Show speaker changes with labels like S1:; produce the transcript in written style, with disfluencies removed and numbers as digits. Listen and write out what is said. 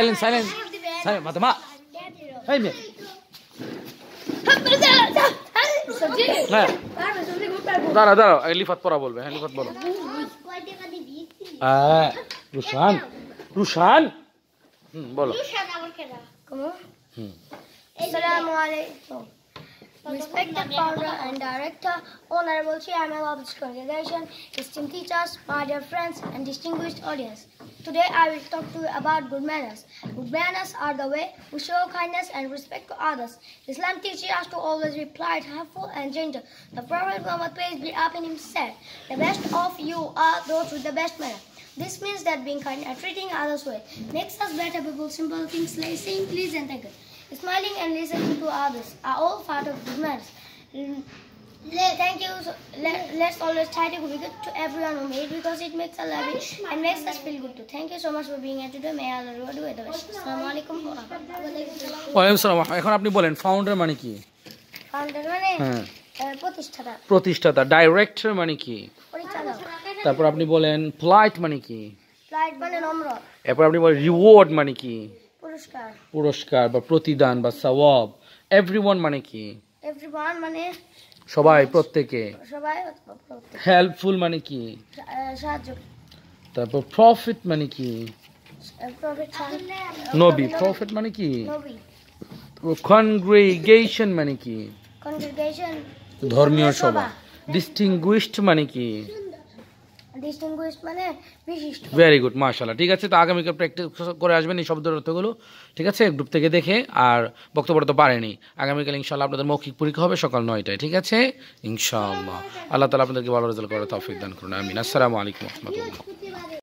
S1: Silent, silent, silent. Mata ma. Hey me. দাঁড়া দাঁড়া লিফাত পড়া বলবে হ্যাঁ লিফাত বলো রুশান রুশান বলো
S2: Assalamu alaikum. Respected founder and director, honorable chairman of this congregation, esteemed teachers, my dear friends and distinguished audience. Today I will talk to you about good manners. Good manners are the way we show kindness and respect to others. Islam teaches us to always be polite, helpful and gentle. The Prophet Muhammad, peace be upon him, said, "The best of you are those with the best manner." This means that being kind and treating others well makes us better people. Simple things like saying please and thank you, smiling and listening to others are all part of good manners. Thank you. Let's always try to be good to everyone we meet because it makes us love it and makes us feel good too. Thank you so much for being here today. May Allah reward you with the best. Assalamu alaikum wa rahmatullahi.
S1: ওয়ালাইকুম সালাম এখন আপনি বলেন founder মানে কি
S2: Founder মানে প্রতিষ্ঠাতা
S1: প্রতিষ্ঠাতা ডাইরেক্টর মানে কি
S2: পরিচালক
S1: তারপর আপনি বলেন পোলাইট মানে কি
S2: ফ্লাইট মানে নম্র
S1: এরপর আপনি বলেন রিওয়ার্ড মানে কি
S2: পুরস্কার
S1: পুরস্কার বা প্রতিদান বা সওয়াব এভরিওয়ান মানে কি
S2: এভরিওয়ান মানে
S1: সবাই প্রত্যেকে
S2: সবাই
S1: হেল্পফুল মানে কি
S2: সাহায্য
S1: তারপর প্রফিট মানে কি
S2: প্রফিট
S1: নবী প্রফিট মানে কি
S2: নবী
S1: কনগ্রিগেশন মানে কি
S2: কংগ্রিগেশন
S1: ধর্মীয় সভা ডিস্টিংগুইশড মানে কি
S2: ডিস্টিংগুইশড মানে বিশিষ্ট
S1: ভেরি গুড মাশাআল্লাহ ঠিক আছে তো আগামীকাল প্র্যাকটিস করে আসবেন এই শব্দের অর্থগুলো ঠিক আছে গ্রুপ থেকে দেখে আর বক্তব্যটা তো পারেনি আগামীকাল ইনশাআল্লাহ আপনাদের মৌখিক পরীক্ষা হবে সকাল 9টায় ঠিক আছে ইনশাআল্লাহ আল্লাহ তাআলা আপনাদেরকে ভালো রেজাল্ট করার তৌফিক দান করুন আমিন আসসালামু আলাইকুম ওয়া রাহমাতুল্লাহ